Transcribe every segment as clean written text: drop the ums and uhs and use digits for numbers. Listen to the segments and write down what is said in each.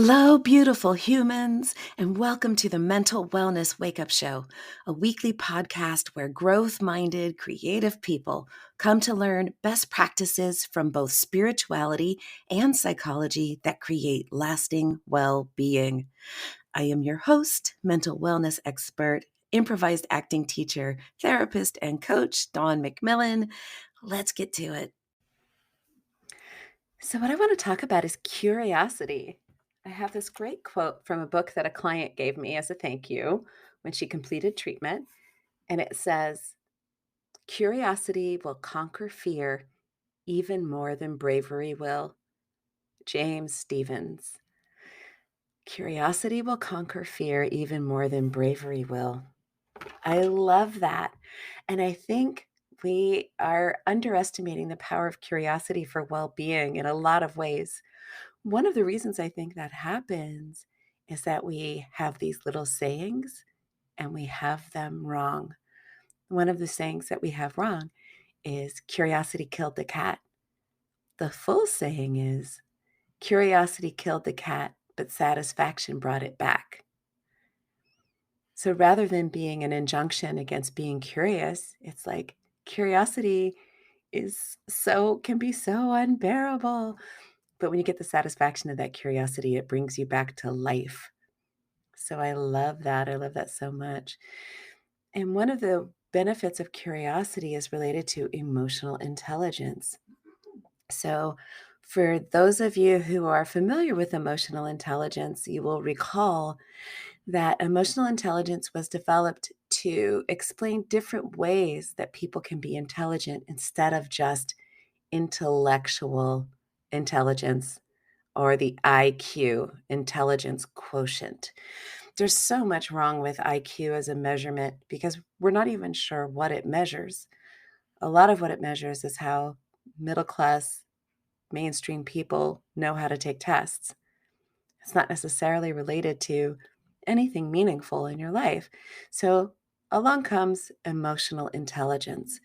Hello, beautiful humans, and welcome to the Mental Wellness Wake Up Show, a weekly podcast where growth minded, creative people come to learn best practices from both spirituality and psychology that create lasting well being. I am your host, mental wellness expert, improvised acting teacher, therapist, and coach, Dawn McMillan. Let's get to it. So, what I want to talk about is curiosity. I have this great quote from a book that a client gave me as a thank you when she completed treatment. And it says, "Curiosity will conquer fear even more than bravery will." James Stevens. Curiosity will conquer fear even more than bravery will. I love that. And I think we are underestimating the power of curiosity for well being in a lot of ways. One of the reasons I think that happens is that we have these little sayings and we have them wrong. One of the sayings that we have wrong is curiosity killed the cat. The full saying is curiosity killed the cat, but satisfaction brought it back. So rather than being an injunction against being curious, it's like curiosity can be so unbearable. But when you get the satisfaction of that curiosity, it brings you back to life. So I love that. I love that so much. And one of the benefits of curiosity is related to emotional intelligence. So, for those of you who are familiar with emotional intelligence, you will recall that emotional intelligence was developed to explain different ways that people can be intelligent instead of just intellectual intelligence or the IQ, intelligence quotient. There's so much wrong with IQ as a measurement because we're not even sure what it measures. A lot of what it measures is how middle class, mainstream people know how to take tests. It's not necessarily related to anything meaningful in your life. So along comes emotional intelligence.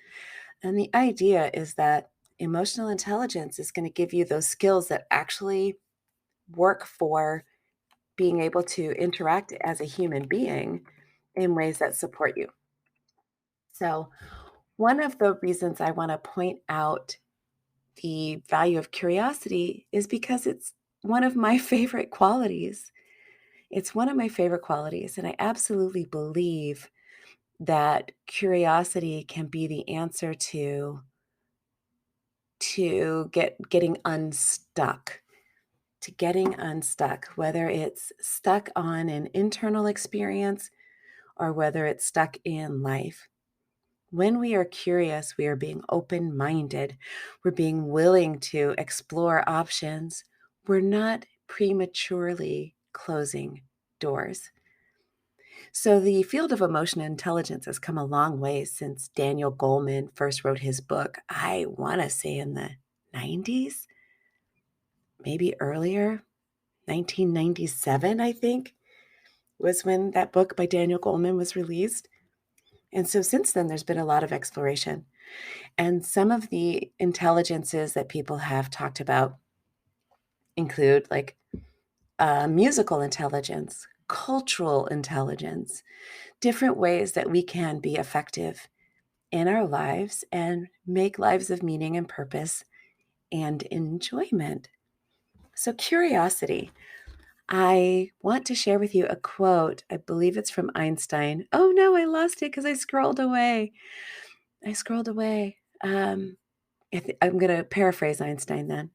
And the idea is that emotional intelligence is going to give you those skills that actually work for being able to interact as a human being in ways that support you. So, one of the reasons I want to point out the value of curiosity is because it's one of my favorite qualities. It's one of my favorite qualities, and I absolutely believe that curiosity can be the answer getting unstuck, to getting unstuck, whether it's stuck on an internal experience or whether it's stuck in life. When we are curious, we are being open minded. We're being willing to explore options. We're not prematurely closing doors. So, the field of emotional intelligence has come a long way since Daniel Goleman first wrote his book, I want to say in the 90s, maybe earlier, 1997, I think, was when that book by Daniel Goleman was released. And so since then, there's been a lot of exploration. And some of the intelligences that people have talked about include like musical intelligence, cultural intelligence, different ways that we can be effective in our lives and make lives of meaning and purpose and enjoyment. So, curiosity. I want to share with you a quote. I believe it's from Einstein. Oh no, I lost it because I scrolled away. I scrolled away. I'm going to paraphrase Einstein then.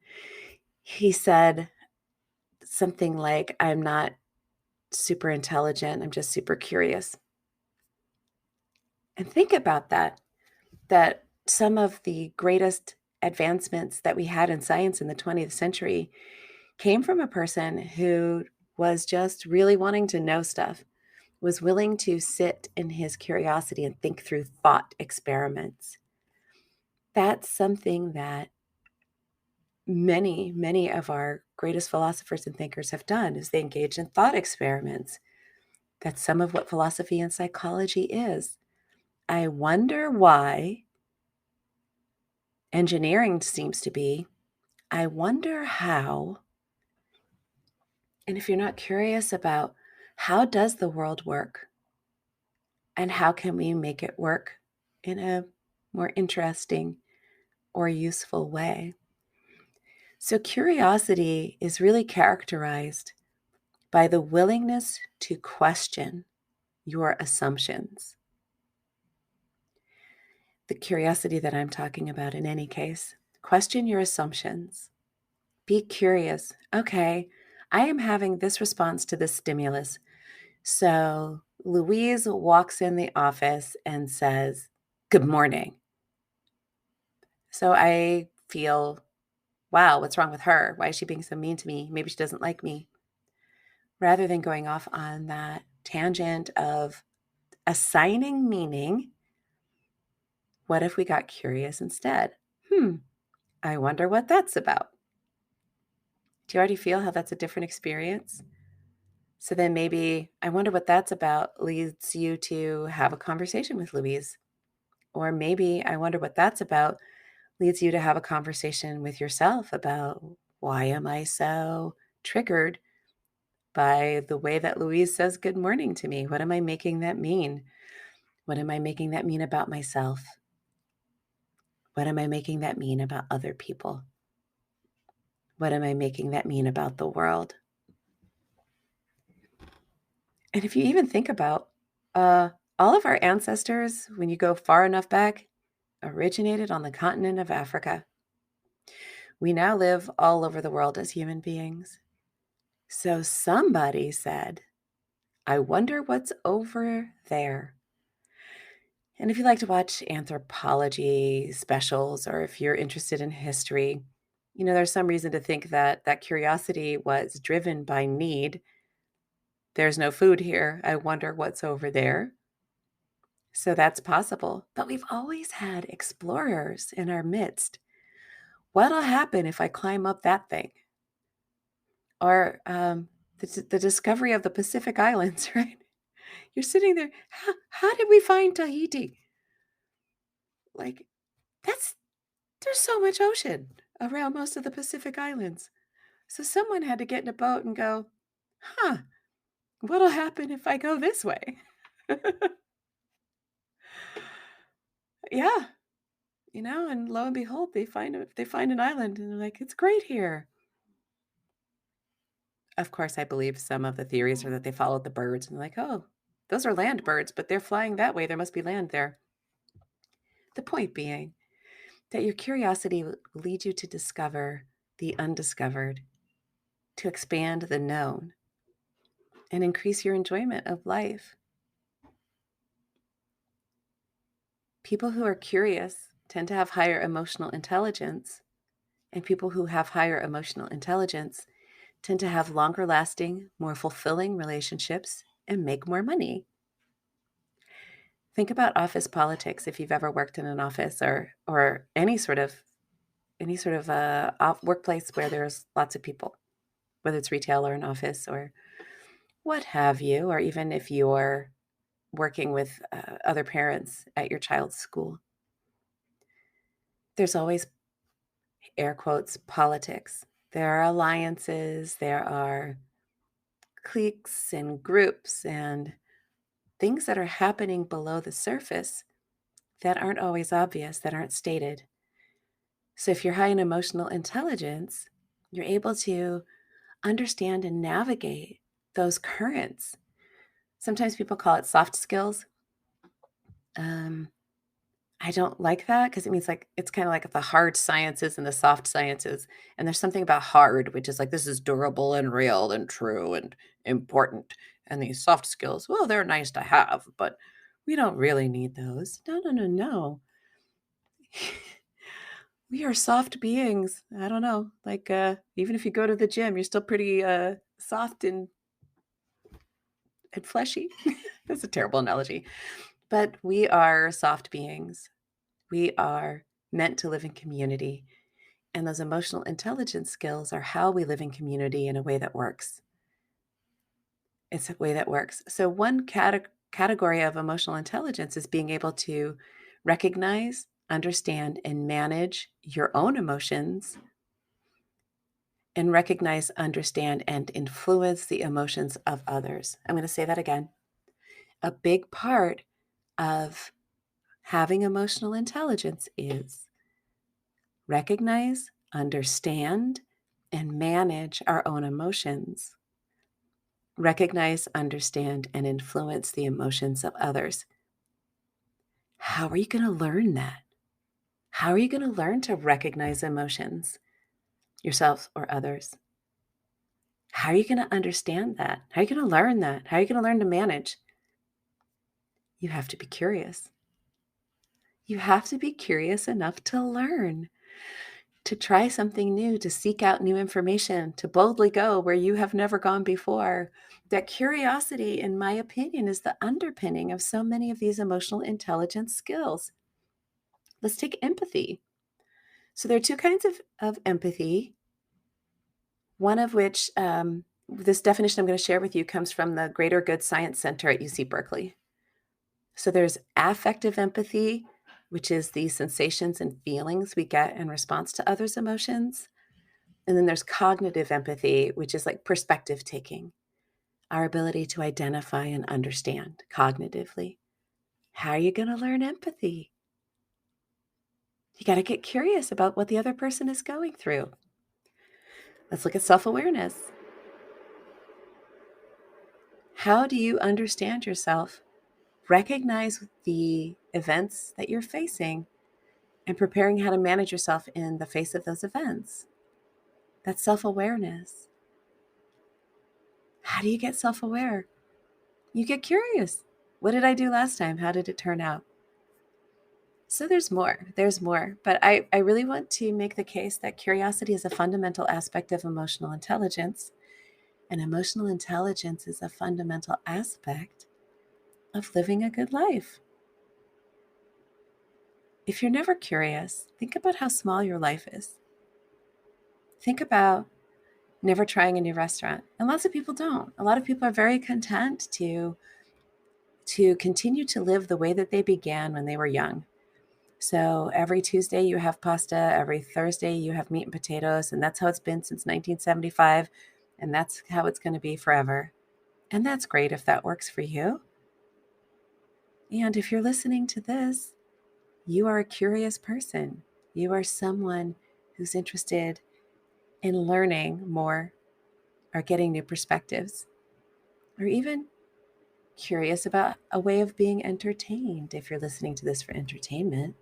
He said something like, I'm not super intelligent, I'm just super curious. And think about that some of the greatest advancements that we had in science in the 20th century came from a person who was just really wanting to know stuff, was willing to sit in his curiosity and think through thought experiments. That's something that many of our greatest philosophers and thinkers have done is they engage in thought experiments. That's some of what philosophy and psychology is. I wonder why engineering seems to be. I wonder how And if you're not curious about how does the world work and how can we make it work in a more interesting or useful way. So curiosity is really characterized by the willingness to question your assumptions. The curiosity that I'm talking about in any case, question your assumptions. Be curious. Okay, I am having this response to this stimulus. So Louise walks in the office and says, "Good morning." So I feel, wow, what's wrong with her? Why is she being so mean to me? Maybe she doesn't like me. Rather than going off on that tangent of assigning meaning, what if we got curious instead? I wonder what that's about. Do you already feel how that's a different experience? So then maybe I wonder what that's about leads you to have a conversation with Louise. Or maybe I wonder what that's about leads you to have a conversation with yourself about why am I so triggered by the way that Louise says good morning to me? What am I making that mean? What am I making that mean about myself? What am I making that mean about other people? What am I making that mean about the world? And if you even think about all of our ancestors, when you go far enough back, originated on the continent of Africa. We now live all over the world as human beings. So somebody said, I wonder what's over there. And if you like to watch anthropology specials or if you're interested in history, there's some reason to think that that curiosity was driven by need. There's no food here. I wonder what's over there. So that's possible. But we've always had explorers in our midst. What'll happen if I climb up that thing? Or the discovery of the Pacific Islands, right? You're sitting there. How did we find Tahiti? Like, that's there's so much ocean around most of the Pacific Islands. So someone had to get in a boat and go, huh, what'll happen if I go this way? Yeah, and lo and behold, they find an island and they're like, it's great here. Of course, I believe some of the theories are that they followed the birds and they're like, oh, those are land birds, but they're flying that way. There must be land there. The point being that your curiosity will lead you to discover the undiscovered, to expand the known, and increase your enjoyment of life. People who are curious tend to have higher emotional intelligence, and people who have higher emotional intelligence tend to have longer lasting, more fulfilling relationships and make more money. Think about office politics if you've ever worked in an office or any sort of workplace where there's lots of people, whether it's retail or an office or what have you, or even if you're working with other parents at your child's school. There's always, air quotes, politics. There are alliances, there are cliques and groups and things that are happening below the surface that aren't always obvious, that aren't stated. So if you're high in emotional intelligence, you're able to understand and navigate those currents. Sometimes people call it soft skills. Um, I don't like that because it means like it's kind of like the hard sciences and the soft sciences. And there's something about hard, which is like this is durable and real and true and important. And these soft skills, well, they're nice to have, but we don't really need those. No, no, no, no. We are soft beings. I don't know. Like even if you go to the gym, you're still pretty soft and fleshy. That's a terrible analogy. But we are soft beings. We are meant to live in community. And those emotional intelligence skills are how we live in community in a way that works. It's a way that works. So, one category of emotional intelligence is being able to recognize, understand, and manage your own emotions and recognize, understand, and influence the emotions of others. I'm going to say that again. A big part of having emotional intelligence is recognize, understand, and manage our own emotions. Recognize, understand, and influence the emotions of others. How are you going to learn that? How are you going to learn to recognize emotions, yourself or others? How are you going to understand that? How are you going to learn that? How are you going to learn to manage? You have to be curious. You have to be curious enough to learn, to try something new, to seek out new information, to boldly go where you have never gone before. That curiosity, in my opinion, is the underpinning of so many of these emotional intelligence skills. Let's take empathy. So there are two kinds of empathy, one of which, this definition I'm going to share with you comes from the Greater Good Science Center at UC Berkeley. So there's affective empathy, which is the sensations and feelings we get in response to others' emotions. And then there's cognitive empathy, which is like perspective taking, our ability to identify and understand cognitively. How are you going to learn empathy? You got to get curious about what the other person is going through. Let's look at self-awareness. How do you understand yourself? Recognize the events that you're facing and preparing how to manage yourself in the face of those events. That's self-awareness. How do you get self-aware? You get curious. What did I do last time? How did it turn out? So there's more. There's more. But I really want to make the case that curiosity is a fundamental aspect of emotional intelligence. And emotional intelligence is a fundamental aspect of living a good life. If you're never curious, think about how small your life is. Think about never trying a new restaurant. And lots of people don't. A lot of people are very content to continue to live the way that they began when they were young. So every Tuesday you have pasta, every Thursday you have meat and potatoes, and that's how it's been since 1975, and that's how it's going to be forever. And that's great if that works for you. And if you're listening to this, you are a curious person. You are someone who's interested in learning more or getting new perspectives, or even curious about a way of being entertained if you're listening to this for entertainment.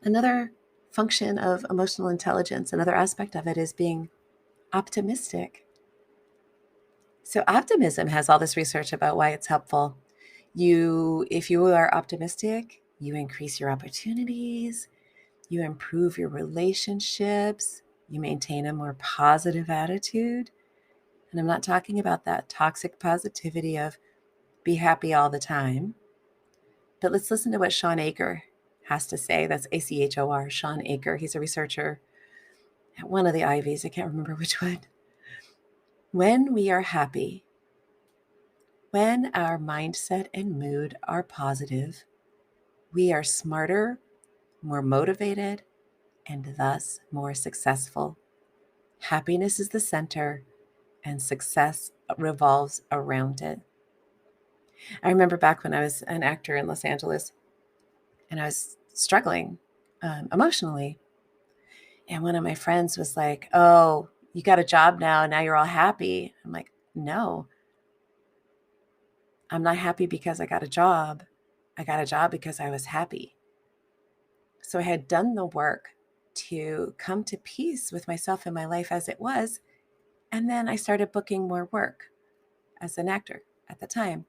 Another function of emotional intelligence, another aspect of it, is being optimistic. So optimism has all this research about why it's helpful. If you are optimistic, you increase your opportunities, you improve your relationships, you maintain a more positive attitude. And I'm not talking about that toxic positivity of be happy all the time. But let's listen to what Shawn Achor has to say. That's Achor, Shawn Achor. He's a researcher at one of the Ivies. I can't remember which one. When we are happy, when our mindset and mood are positive, we are smarter, more motivated, and thus more successful. Happiness is the center, and success revolves around it. I remember back when I was an actor in Los Angeles and I was struggling emotionally. And one of my friends was like, "Oh, you got a job now. Now you're all happy." I'm like, "No, I'm not happy because I got a job. I got a job because I was happy." So I had done the work to come to peace with myself and my life as it was. And then I started booking more work as an actor at the time.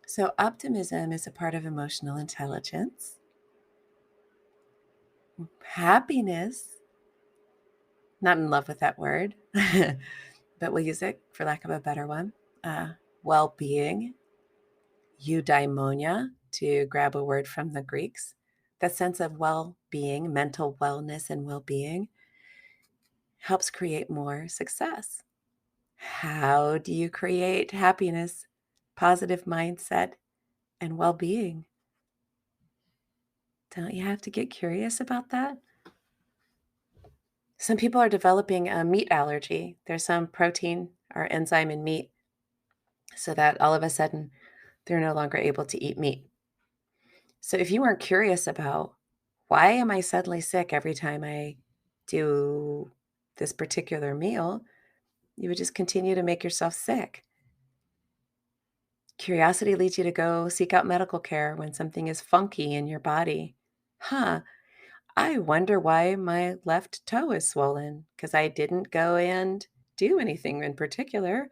So optimism is a part of emotional intelligence. Happiness, not in love with that word, but we'll use it for lack of a better one. Well-being, eudaimonia, to grab a word from the Greeks. That sense of well-being, mental wellness and well-being helps create more success. How do you create happiness, positive mindset, and well-being? Don't you have to get curious about that? Some people are developing a meat allergy. There's some protein or enzyme in meat, so that all of a sudden they're no longer able to eat meat. So if you weren't curious about why am I suddenly sick every time I do this particular meal, you would just continue to make yourself sick. Curiosity leads you to go seek out medical care when something is funky in your body. Huh, I wonder why my left toe is swollen because I didn't go and do anything in particular.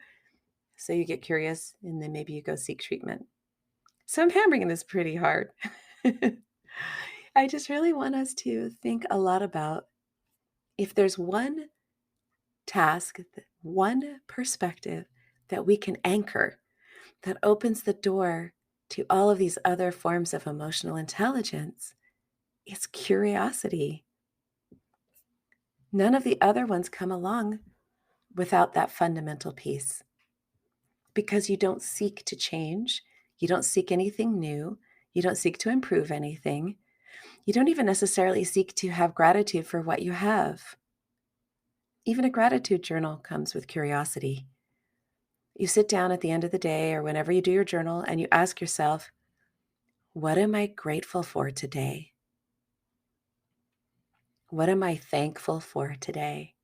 So you get curious and then maybe you go seek treatment. So I'm hammering this pretty hard. I just really want us to think a lot about if there's one task, one perspective that we can anchor that opens the door to all of these other forms of emotional intelligence, it's curiosity. None of the other ones come along without that fundamental piece because you don't seek to change. You don't seek anything new. You don't seek to improve anything. You don't even necessarily seek to have gratitude for what you have. Even a gratitude journal comes with curiosity. You sit down at the end of the day or whenever you do your journal and you ask yourself, what am I grateful for today? What am I thankful for today?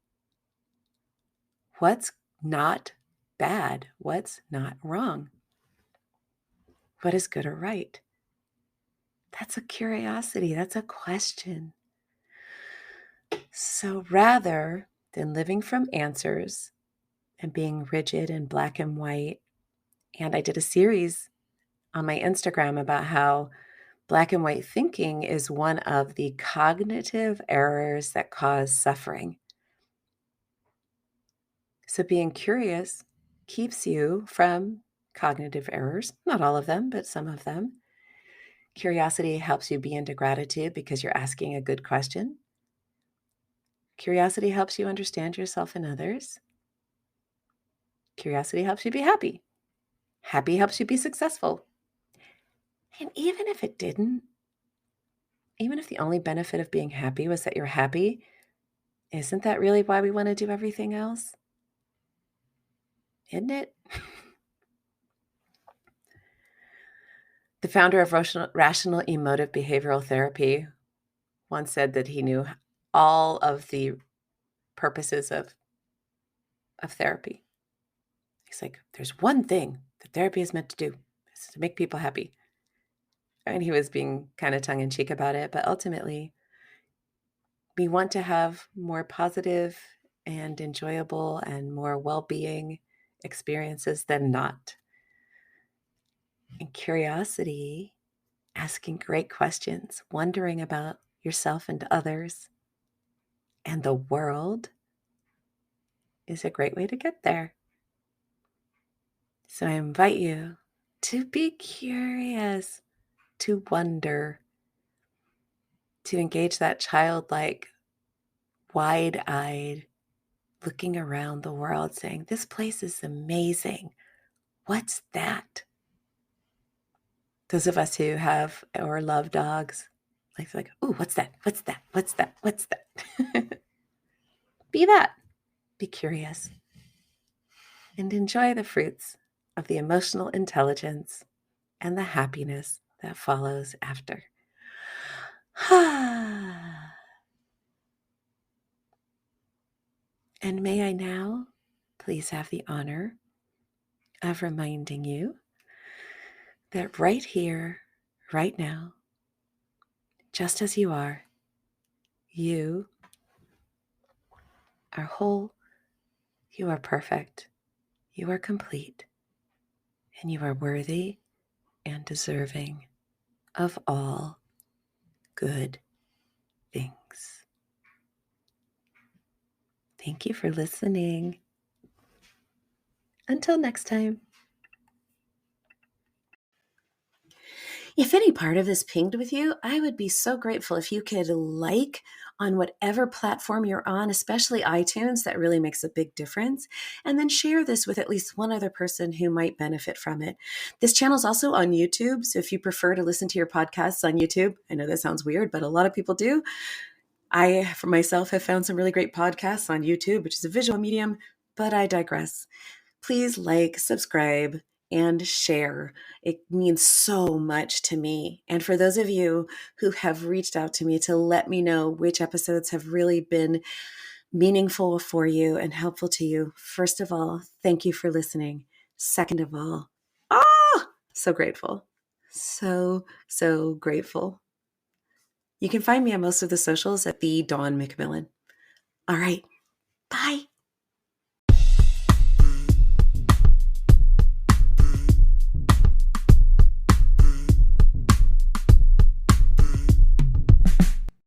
What's not bad? What's not wrong? What is good or right? That's a curiosity. That's a question. So rather than living from answers and being rigid and black and white, and I did a series on my Instagram about how black and white thinking is one of the cognitive errors that cause suffering. So being curious keeps you from cognitive errors, not all of them, but some of them. Curiosity helps you be into gratitude because you're asking a good question. Curiosity helps you understand yourself and others. Curiosity helps you be happy. Happy helps you be successful. And even if it didn't, even if the only benefit of being happy was that you're happy, isn't that really why we want to do everything else? Isn't it? The founder of rational emotive behavioral therapy once said that he knew all of the purposes of therapy. He's like, there's one thing that therapy is meant to do, is to make people happy. And he was being kind of tongue in cheek about it, but ultimately, we want to have more positive and enjoyable and more well-being experiences than not. And curiosity, asking great questions, wondering about yourself and others and the world is a great way to get there. So I invite you to be curious, to wonder, to engage that childlike, wide-eyed, looking around the world saying, this place is amazing. What's that? Those of us who have or love dogs, like, ooh, what's that? What's that? What's that? What's that? Be that. Be curious. And enjoy the fruits of the emotional intelligence and the happiness that follows after. And may I now please have the honor of reminding you that right here, right now, just as you are whole, you are perfect, you are complete, and you are worthy and deserving of all good things. Thank you for listening. Until next time. If any part of this pinged with you, I would be so grateful if you could like on whatever platform you're on, especially iTunes. That really makes a big difference. And then share this with at least one other person who might benefit from it. This channel is also on YouTube. So if you prefer to listen to your podcasts on YouTube, I know that sounds weird, but a lot of people do. I, for myself, have found some really great podcasts on YouTube, which is a visual medium, but I digress. Please like, subscribe, and share. It means so much to me. And for those of you who have reached out to me to let me know which episodes have really been meaningful for you and helpful to you, first of all, thank you for listening. Second of all, so grateful. So grateful. You can find me on most of the socials at the Dawn McMillan. All right. Bye.